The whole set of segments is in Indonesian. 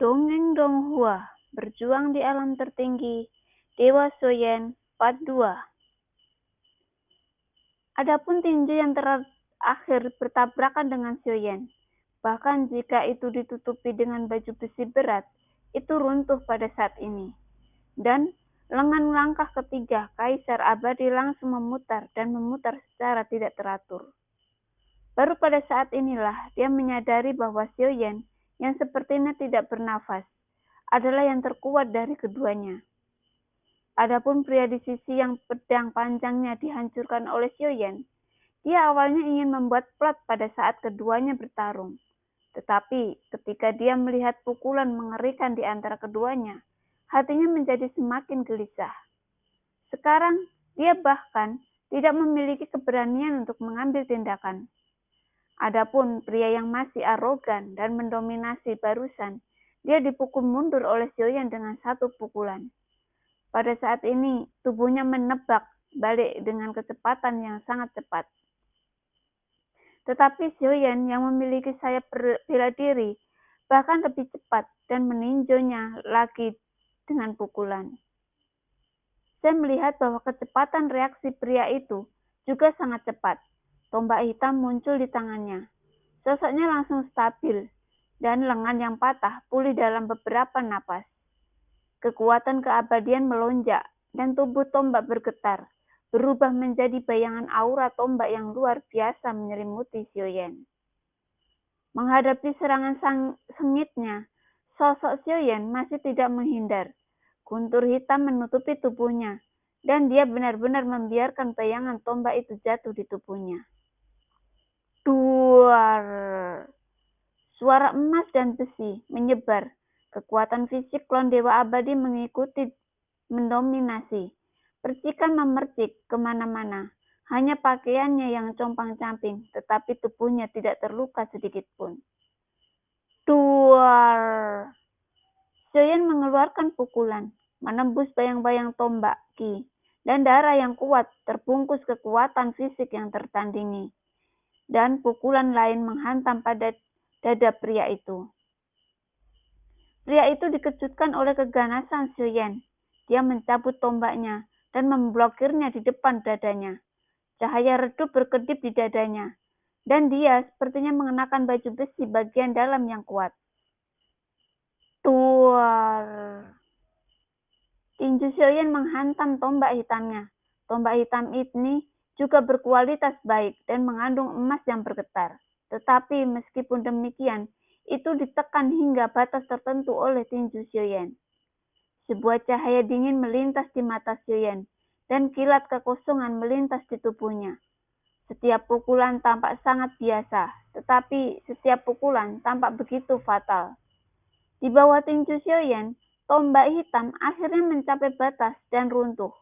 Dongeng Donghua, berjuang di alam tertinggi, Dewa Soyen, Part 2. Adapun tinju yang terakhir bertabrakan dengan Soyen. Bahkan jika itu ditutupi dengan baju besi berat, itu runtuh pada saat ini. Dan lengan langkah ketiga Kaisar Abadi langsung memutar dan memutar secara tidak teratur. Baru pada saat inilah dia menyadari bahwa Soyen yang sepertinya tidak bernafas adalah yang terkuat dari keduanya. Adapun pria di sisi yang pedang panjangnya dihancurkan oleh Soyen, dia awalnya ingin membuat plat pada saat keduanya bertarung. Tetapi ketika dia melihat pukulan mengerikan di antara keduanya, hatinya menjadi semakin gelisah. Sekarang dia bahkan tidak memiliki keberanian untuk mengambil tindakan. Adapun pria yang masih arogan dan mendominasi barusan, dia dipukul mundur oleh Soyen dengan satu pukulan. Pada saat ini, tubuhnya menebak balik dengan kecepatan yang sangat cepat. Tetapi Soyen yang memiliki sayap bela diri bahkan lebih cepat dan meninjaunya lagi dengan pukulan. Saya melihat bahwa kecepatan reaksi pria itu juga sangat cepat. Tombak hitam muncul di tangannya. Sosoknya langsung stabil dan lengan yang patah pulih dalam beberapa napas. Kekuatan keabadian melonjak dan tubuh tombak bergetar, berubah menjadi bayangan aura tombak yang luar biasa menyelimuti Soyen. Menghadapi serangan sengitnya, sosok Soyen masih tidak menghindar. Guntur hitam menutupi tubuhnya, dan dia benar-benar membiarkan bayangan tombak itu jatuh di tubuhnya. Duar! Suara emas dan besi menyebar. Kekuatan fisik klon Dewa Abadi mengikuti mendominasi. Percikan memercik kemana-mana. Hanya pakaiannya yang compang-camping, tetapi tubuhnya tidak terluka sedikit pun. Duar! Soyen mengeluarkan pukulan, menembus bayang-bayang tombak Ki, dan darah yang kuat terbungkus kekuatan fisik yang tertandingi. Dan pukulan lain menghantam pada dada pria itu. Pria itu dikejutkan oleh keganasan Soyen. Dia mencabut tombaknya dan memblokirnya di depan dadanya. Cahaya redup berkedip di dadanya, dan dia sepertinya mengenakan baju besi bagian dalam yang kuat. Tuar! Tinju Soyen menghantam tombak hitamnya. Tombak hitam ini juga berkualitas baik dan mengandung emas yang bergetar. Tetapi meskipun demikian, itu ditekan hingga batas tertentu oleh tinju Soyen. Sebuah cahaya dingin melintas di mata Soyen, dan kilat kekosongan melintas di tubuhnya. Setiap pukulan tampak sangat biasa, tetapi setiap pukulan tampak begitu fatal. Di bawah tinju Soyen, tombak hitam akhirnya mencapai batas dan runtuh.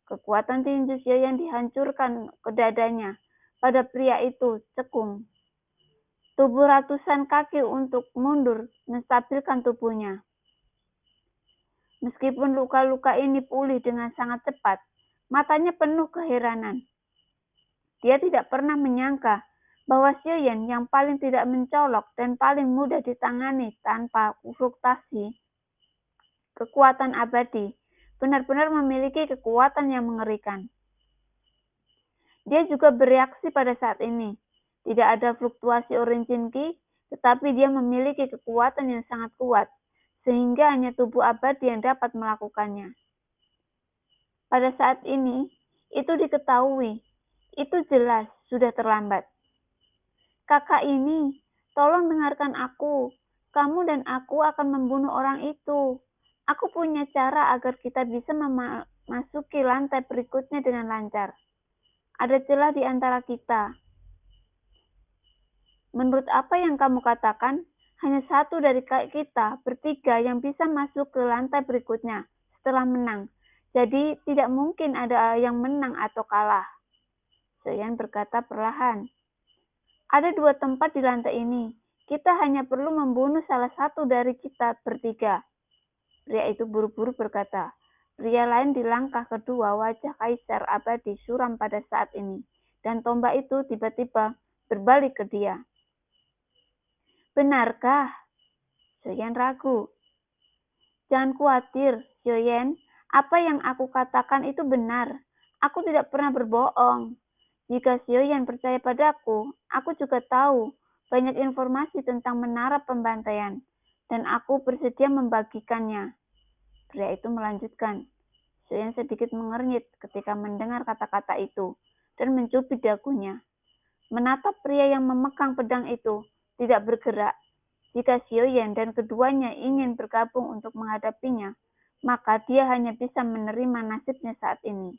Kekuatan tinju Soyen dihancurkan ke dadanya. Pada pria itu cekung. Tubuh ratusan kaki untuk mundur menstabilkan tubuhnya. Meskipun luka-luka ini pulih dengan sangat cepat, matanya penuh keheranan. Dia tidak pernah menyangka bahwa Soyen yang paling tidak mencolok dan paling mudah ditangani tanpa fluktuasi kekuatan abadi benar-benar memiliki kekuatan yang mengerikan. Dia juga bereaksi pada saat ini. Tidak ada fluktuasi origin Ki, tetapi dia memiliki kekuatan yang sangat kuat, sehingga hanya tubuh abadi yang dapat melakukannya. Pada saat ini, itu diketahui. Itu jelas sudah terlambat. Kakak ini, tolong dengarkan aku. Kamu dan aku akan membunuh orang itu. Aku punya cara agar kita bisa memasuki lantai berikutnya dengan lancar. Ada celah di antara kita. Menurut apa yang kamu katakan, hanya satu dari kita bertiga yang bisa masuk ke lantai berikutnya setelah menang. Jadi tidak mungkin ada yang menang atau kalah. Soyen berkata perlahan. Ada 2 tempat di lantai ini. Kita hanya perlu membunuh salah satu dari kita bertiga. Pria itu buru-buru berkata. Pria lain di langkah kedua, wajah Kaisar Abadi suram pada saat ini. Dan tombak itu tiba-tiba berbalik ke dia. Benarkah? Soyen ragu. Jangan khawatir, Xiaoyan. Apa yang aku katakan itu benar. Aku tidak pernah berbohong. Jika Xiaoyan percaya padaku, aku juga tahu banyak informasi tentang menara pembantaian, dan aku bersedia membagikannya. Pria itu melanjutkan. Xiaoyan sedikit mengernyit ketika mendengar kata-kata itu, dan mencubit dagunya. Menatap pria yang memegang pedang itu, tidak bergerak. Jika Xiaoyan dan keduanya ingin bergabung untuk menghadapinya, maka dia hanya bisa menerima nasibnya saat ini.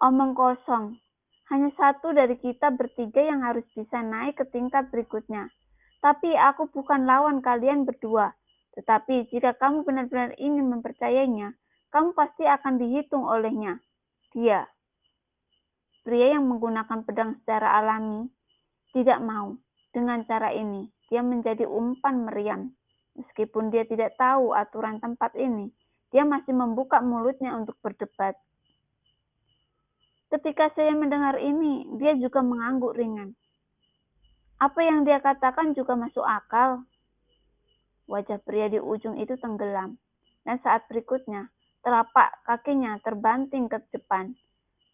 Omong kosong. Hanya satu dari kita bertiga yang harus bisa naik ke tingkat berikutnya. Tapi aku bukan lawan kalian berdua. Tetapi jika kamu benar-benar ingin mempercayainya, kamu pasti akan dihitung olehnya. Dia, pria yang menggunakan pedang secara alami, tidak mau. Dengan cara ini, dia menjadi umpan meriam. Meskipun dia tidak tahu aturan tempat ini, dia masih membuka mulutnya untuk berdebat. Ketika saya mendengar ini, dia juga mengangguk ringan. Apa yang dia katakan juga masuk akal. Wajah pria di ujung itu tenggelam, dan saat berikutnya, telapak kakinya terbanting ke depan,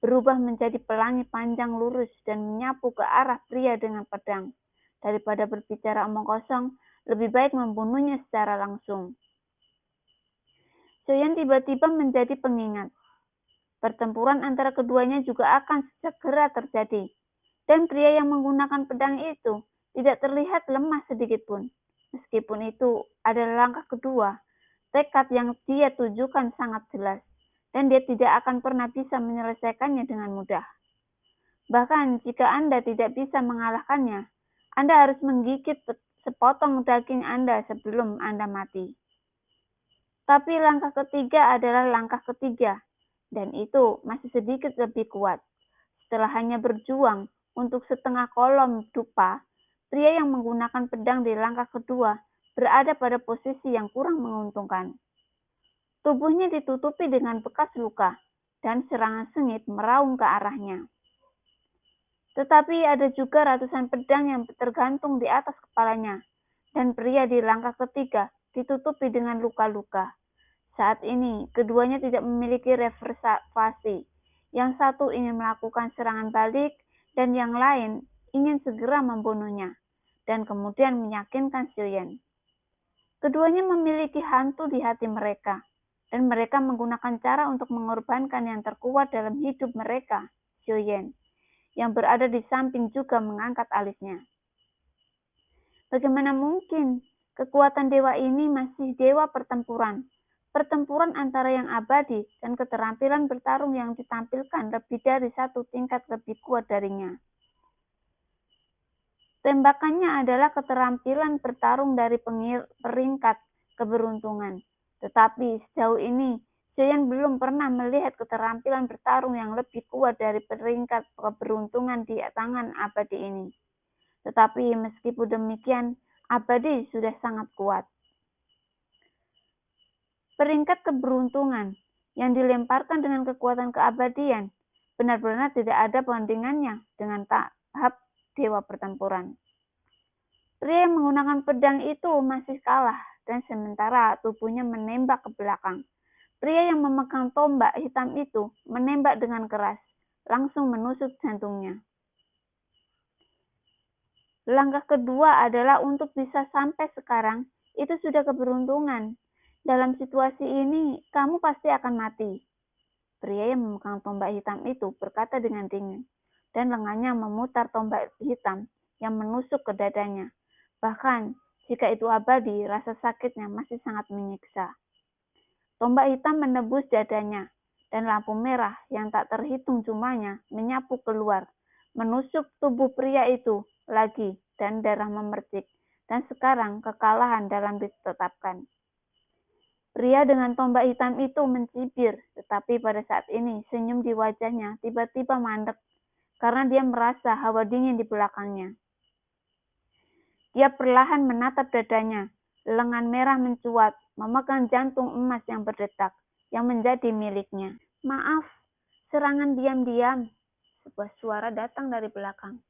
berubah menjadi pelangi panjang lurus dan menyapu ke arah pria dengan pedang. Daripada berbicara omong kosong, lebih baik membunuhnya secara langsung. Xiaoyan tiba-tiba menjadi pengingat. Pertempuran antara keduanya juga akan segera terjadi. Dan pria yang menggunakan pedang itu tidak terlihat lemah sedikit pun. Meskipun itu adalah langkah kedua, tekad yang dia tujukan sangat jelas. Dan dia tidak akan pernah bisa menyelesaikannya dengan mudah. Bahkan jika Anda tidak bisa mengalahkannya, Anda harus menggigit sepotong daging Anda sebelum Anda mati. Tapi langkah ketiga adalah langkah ketiga, dan itu masih sedikit lebih kuat. Setelah hanya berjuang untuk setengah kolom dupa, pria yang menggunakan pedang di langkah kedua berada pada posisi yang kurang menguntungkan. Tubuhnya ditutupi dengan bekas luka, dan serangan sengit meraung ke arahnya. Tetapi ada juga ratusan pedang yang tergantung di atas kepalanya, dan pria di langkah ketiga ditutupi dengan luka-luka. Saat ini, keduanya tidak memiliki reservasi. Yang satu ingin melakukan serangan balik, dan yang lain ingin segera membunuhnya, dan kemudian meyakinkan Xiaoyan. Keduanya memiliki hantu di hati mereka, dan mereka menggunakan cara untuk mengorbankan yang terkuat dalam hidup mereka, Xiaoyan, yang berada di samping juga mengangkat alisnya. Bagaimana mungkin kekuatan dewa ini masih dewa pertempuran? Pertempuran antara yang abadi dan keterampilan bertarung yang ditampilkan lebih dari satu tingkat lebih kuat darinya. Tembakannya adalah keterampilan bertarung dari peringkat keberuntungan. Tetapi sejauh ini, Xiaoyan belum pernah melihat keterampilan bertarung yang lebih kuat dari peringkat keberuntungan di tangan abadi ini. Tetapi meskipun demikian, abadi sudah sangat kuat. Peringkat keberuntungan yang dilemparkan dengan kekuatan keabadian benar-benar tidak ada bandingannya dengan tahap dewa pertempuran. Pria yang menggunakan pedang itu masih kalah, dan sementara tubuhnya menembak ke belakang. Pria yang memegang tombak hitam itu menembak dengan keras, langsung menusuk jantungnya. Langkah kedua adalah untuk bisa sampai sekarang, itu sudah keberuntungan. Dalam situasi ini, kamu pasti akan mati. Pria yang memegang tombak hitam itu berkata dengan dingin, dan lengannya memutar tombak hitam yang menusuk ke dadanya. Bahkan, jika itu abadi, rasa sakitnya masih sangat menyiksa. Tombak hitam menembus dadanya, dan lampu merah yang tak terhitung jumlahnya menyapu keluar, menusuk tubuh pria itu lagi, dan darah memercik. Dan sekarang kekalahan dalam ditetapkan. Pria dengan tombak hitam itu mencibir, tetapi pada saat ini senyum di wajahnya tiba-tiba mandek karena dia merasa hawa dingin di belakangnya. Dia perlahan menatap dadanya, lengan merah mencuat, memegang jantung emas yang berdetak, yang menjadi miliknya. Maaf, serangan diam-diam. Sebuah suara datang dari belakang.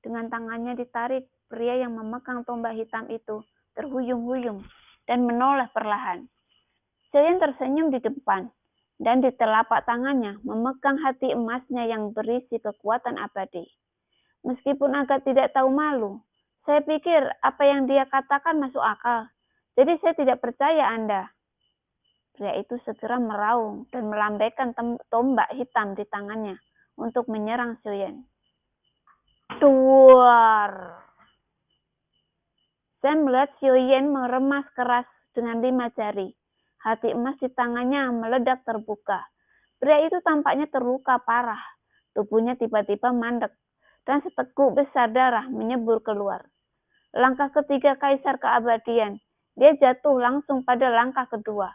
Dengan tangannya ditarik, pria yang memegang tombak hitam itu terhuyung-huyung dan menoleh perlahan. Xiaoyan tersenyum di depan, dan di telapak tangannya memegang hati emasnya yang berisi kekuatan abadi. Meskipun agak tidak tahu malu, saya pikir apa yang dia katakan masuk akal. Jadi saya tidak percaya Anda. Pria itu segera meraung dan melambaikan tombak hitam di tangannya untuk menyerang Xiaoyan. Duar! Saya melihat Xiaoyan meremas keras dengan 5 jari. Hati emas di tangannya meledak terbuka. Pria itu tampaknya terluka parah. Tubuhnya tiba-tiba mandek dan seteguk besar darah menyembur keluar. Langkah ketiga Kaisar Keabadian, dia jatuh langsung pada langkah kedua.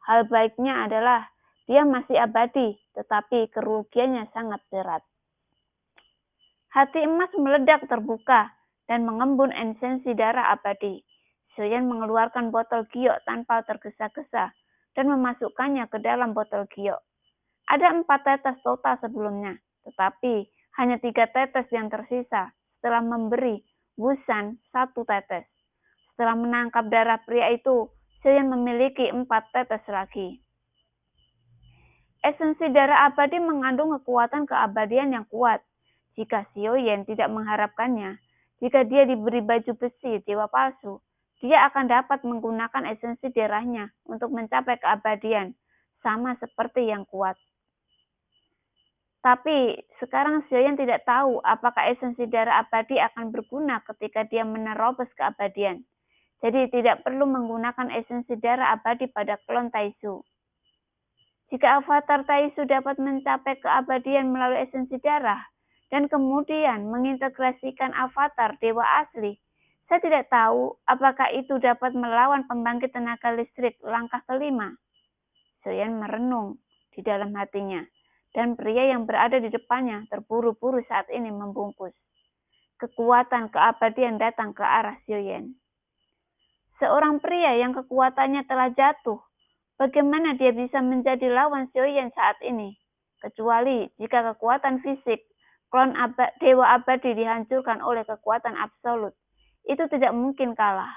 Hal baiknya adalah dia masih abadi, tetapi kerugiannya sangat berat. Hati emas meledak terbuka dan mengembun esensi darah abadi. Xiaoyan mengeluarkan botol giok tanpa tergesa-gesa dan memasukkannya ke dalam botol giok. Ada 4 tetes total sebelumnya, tetapi hanya 3 tetes yang tersisa setelah memberi Wusan 1 tetes. Setelah menangkap darah pria itu, Xiaoyan memiliki 4 tetes lagi. Esensi darah abadi mengandung kekuatan keabadian yang kuat. Jika Xiaoyan tidak mengharapkannya, jika dia diberi baju besi dewa palsu, dia akan dapat menggunakan esensi darahnya untuk mencapai keabadian, sama seperti yang kuat. Tapi sekarang Xiaoyan tidak tahu apakah esensi darah abadi akan berguna ketika dia menerobos keabadian. Jadi tidak perlu menggunakan esensi darah abadi pada klon Taizu. Jika avatar Taizu dapat mencapai keabadian melalui esensi darah dan kemudian mengintegrasikan avatar dewa asli, saya tidak tahu apakah itu dapat melawan pembangkit tenaga listrik langkah kelima. Xiaoyan merenung di dalam hatinya. Dan pria yang berada di depannya terburu-buru saat ini membungkus. Kekuatan keabadian datang ke arah Xiaoyan. Seorang pria yang kekuatannya telah jatuh, bagaimana dia bisa menjadi lawan Xiaoyan saat ini? Kecuali jika kekuatan fisik klon dewa abadi dihancurkan oleh kekuatan absolut. Itu tidak mungkin kalah.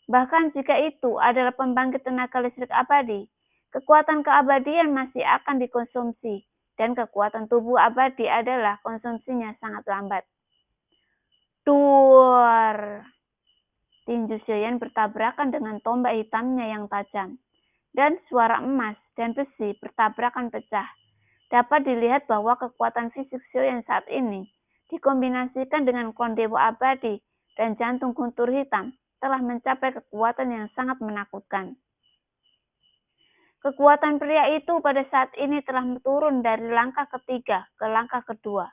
Bahkan jika itu adalah pembangkit tenaga listrik abadi, kekuatan keabadian masih akan dikonsumsi. Dan kekuatan tubuh abadi adalah konsumsinya sangat lambat. Duar! Tinju Xiaoyan bertabrakan dengan tombak hitamnya yang tajam. Dan suara emas dan besi bertabrakan pecah. Dapat dilihat bahwa kekuatan fisik Xiaoyan saat ini dikombinasikan dengan klon dewa abadi dan jantung guntur hitam telah mencapai kekuatan yang sangat menakutkan. Kekuatan pria itu pada saat ini telah turun dari langkah ketiga ke langkah kedua.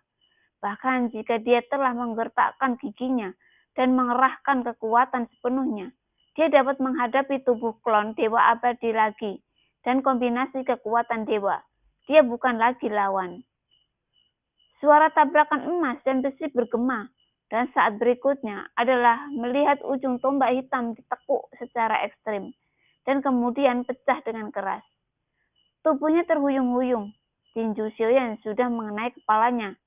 Bahkan jika dia telah menggertakkan giginya dan mengerahkan kekuatan sepenuhnya, dia dapat menghadapi tubuh klon dewa abadi lagi dan kombinasi kekuatan dewa. Dia bukan lagi lawan. Suara tabrakan emas dan besi bergema, dan saat berikutnya adalah melihat ujung tombak hitam ditekuk secara ekstrim dan kemudian pecah dengan keras. Tubuhnya terhuyung-huyung. Tinju Xiaoyan sudah mengenai kepalanya.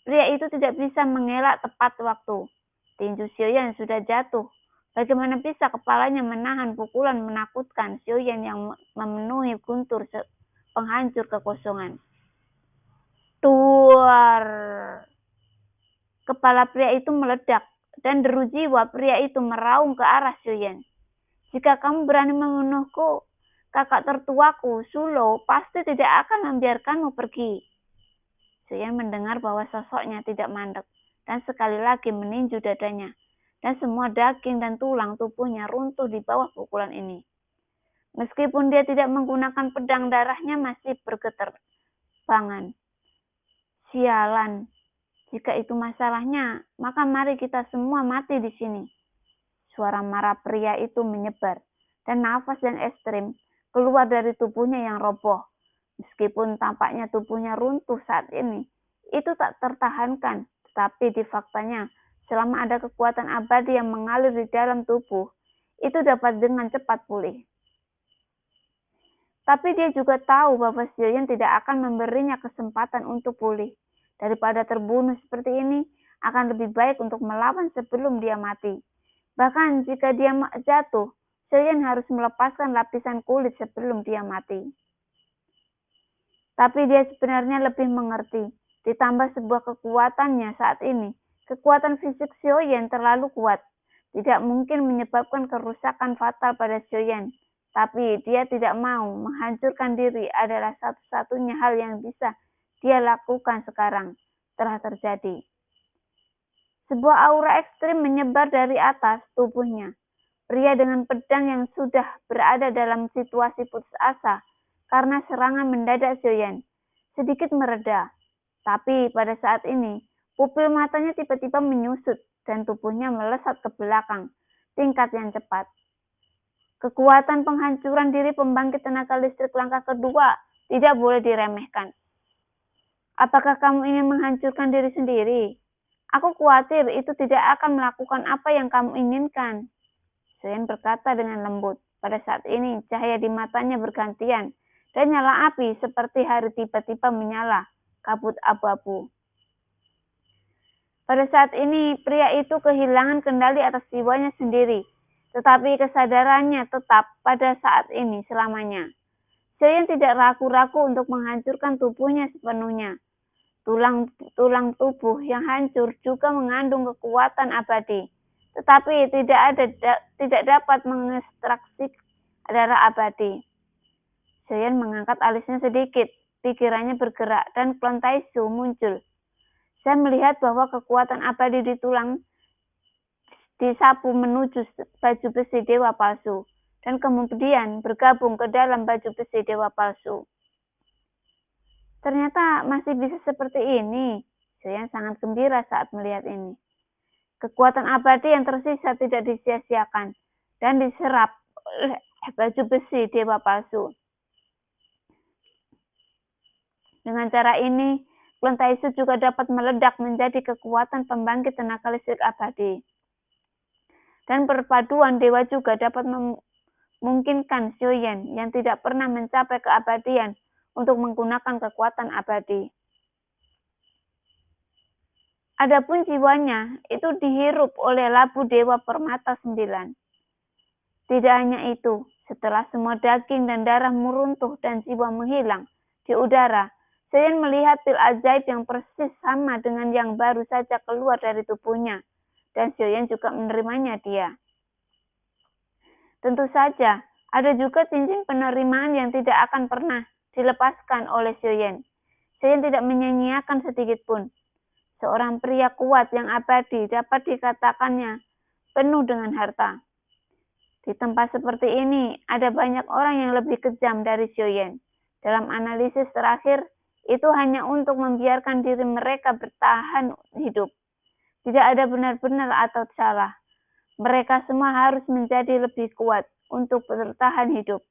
Pria itu tidak bisa mengelak tepat waktu. Tinju Xiaoyan sudah jatuh. Bagaimana bisa kepalanya menahan pukulan menakutkan Xiaoyan yang memenuhi guntur penghancur kekosongan. Duar! Kepala pria itu meledak dan deru jiwa pria itu meraung ke arah Xiaoyan. Jika kamu berani membunuhku, kakak tertuaku, Sulo, pasti tidak akan membiarkanmu pergi. Xiaoyan mendengar bahwa sosoknya tidak mandek dan sekali lagi meninju dadanya. Dan semua daging dan tulang tubuhnya runtuh di bawah pukulan ini. Meskipun dia tidak menggunakan pedang, darahnya masih bergetar bangan. Sialan. Jika itu masalahnya, maka mari kita semua mati di sini. Suara marah pria itu menyebar, dan nafas yang ekstrim keluar dari tubuhnya yang roboh. Meskipun tampaknya tubuhnya runtuh saat ini, itu tak tertahankan, tetapi di faktanya, selama ada kekuatan abadi yang mengalir di dalam tubuh, itu dapat dengan cepat pulih. Tapi dia juga tahu bahwa Xiaoyan tidak akan memberinya kesempatan untuk pulih. Daripada terbunuh seperti ini, akan lebih baik untuk melawan sebelum dia mati. Bahkan jika dia jatuh, Sioyen harus melepaskan lapisan kulit sebelum dia mati. Tapi dia sebenarnya lebih mengerti. Ditambah sebuah kekuatannya saat ini, kekuatan fisik Sioyen terlalu kuat. Tidak mungkin menyebabkan kerusakan fatal pada Sioyen. Tapi dia tidak mau menghancurkan diri adalah satu-satunya hal yang bisa dia lakukan sekarang. Telah terjadi. Sebuah aura ekstrim menyebar dari atas tubuhnya. Pria dengan pedang yang sudah berada dalam situasi putus asa karena serangan mendadak Sioyen sedikit mereda. Tapi pada saat ini, pupil matanya tiba-tiba menyusut dan tubuhnya melesat ke belakang, tingkat yang cepat. Kekuatan penghancuran diri pembangkit tenaga listrik langkah kedua tidak boleh diremehkan. Apakah kamu ingin menghancurkan diri sendiri? Aku khawatir itu tidak akan melakukan apa yang kamu inginkan. Sioyen berkata dengan lembut. Pada saat ini, cahaya di matanya bergantian dan nyala api seperti hari tiba-tiba menyala, kabut abu-abu. Pada saat ini, pria itu kehilangan kendali atas jiwanya sendiri. Tetapi kesadarannya tetap pada saat ini selamanya. Sioyen tidak ragu-ragu untuk menghancurkan tubuhnya sepenuhnya. Tulang tubuh yang hancur juga mengandung kekuatan abadi, tetapi tidak dapat mengekstraksi darah abadi. Sioyen mengangkat alisnya sedikit, pikirannya bergerak dan klon Taisu muncul. Saya melihat bahwa kekuatan abadi di tulang disapu menuju baju besi dewa palsu dan kemudian bergabung ke dalam baju besi dewa palsu. Ternyata masih bisa seperti ini. Sioyen sangat gembira saat melihat ini. Kekuatan abadi yang tersisa tidak disia-siakan dan diserap oleh baju besi dewa palsu. Dengan cara ini, klon Taisu juga dapat meledak menjadi kekuatan pembangkit tenaga listrik abadi. Dan perpaduan dewa juga dapat memungkinkan Sioyen yang tidak pernah mencapai keabadian untuk menggunakan kekuatan abadi. Adapun jiwanya itu dihirup oleh labu dewa permata 9. Tidak hanya itu, setelah semua daging dan darah meruntuh dan jiwa menghilang di udara, Sioyen melihat pil ajaib yang persis sama dengan yang baru saja keluar dari tubuhnya. Dan Sioyen juga menerimanya dia. Tentu saja, ada juga cincin penerimaan yang tidak akan pernah dilepaskan oleh Sioyen. Sioyen tidak menyanyiakan sedikit pun. Seorang pria kuat yang abadi dapat dikatakannya penuh dengan harta. Di tempat seperti ini, ada banyak orang yang lebih kejam dari Sioyen. Dalam analisis terakhir, itu hanya untuk membiarkan diri mereka bertahan hidup. Tidak ada benar-benar atau salah. Mereka semua harus menjadi lebih kuat untuk bertahan hidup.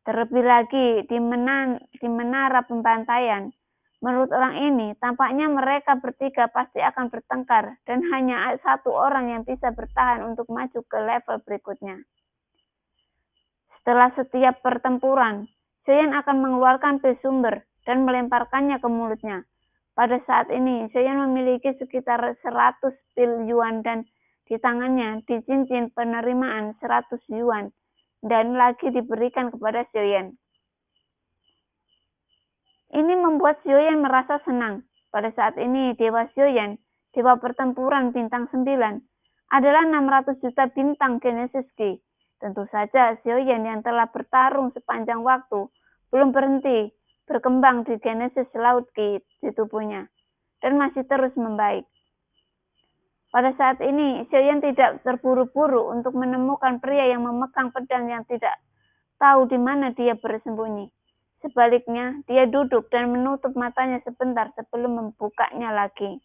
Terlebih lagi di menara pembantaian, menurut orang ini, tampaknya mereka bertiga pasti akan bertengkar dan hanya satu orang yang bisa bertahan untuk maju ke level berikutnya. Setelah setiap pertempuran, Sioyen akan mengeluarkan pil sumber dan melemparkannya ke mulutnya. Pada saat ini, Sioyen memiliki sekitar 100 pil yuan dan di tangannya di cincin penerimaan 100 yuan dan lagi diberikan kepada Sioyen. Ini membuat Sioyen merasa senang. Pada saat ini, Dewa Sioyen, Dewa Pertempuran Bintang 9, adalah 600 juta bintang Genesis Ki. Tentu saja Sioyen yang telah bertarung sepanjang waktu belum berhenti berkembang di Genesis Laut Ki di tubuhnya dan masih terus membaik. Pada saat ini, Sioyen tidak terburu-buru untuk menemukan pria yang memegang pedang yang tidak tahu di mana dia bersembunyi. Sebaliknya, dia duduk dan menutup matanya sebentar sebelum membukanya lagi.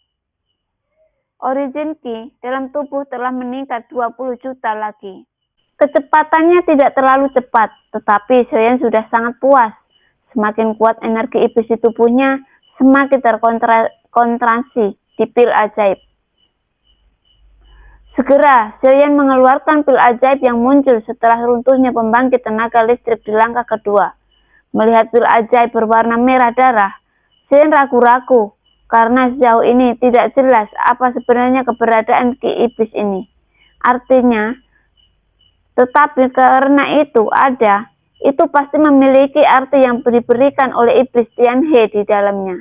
Origin Ki dalam tubuh telah meningkat 20 juta lagi. Kecepatannya tidak terlalu cepat, tetapi Sioyen sudah sangat puas. Semakin kuat energi iblis di tubuhnya, semakin terkontraksi di pil ajaib. Segera, Sioyen mengeluarkan pil ajaib yang muncul setelah runtuhnya pembangkit tenaga listrik di langkah kedua. Melihat pil ajaib berwarna merah darah, Sioyen ragu-ragu karena sejauh ini tidak jelas apa sebenarnya keberadaan ki iblis ini. Artinya, Tetapi karena itu pasti memiliki arti yang diberikan oleh iblis Tianhe di dalamnya.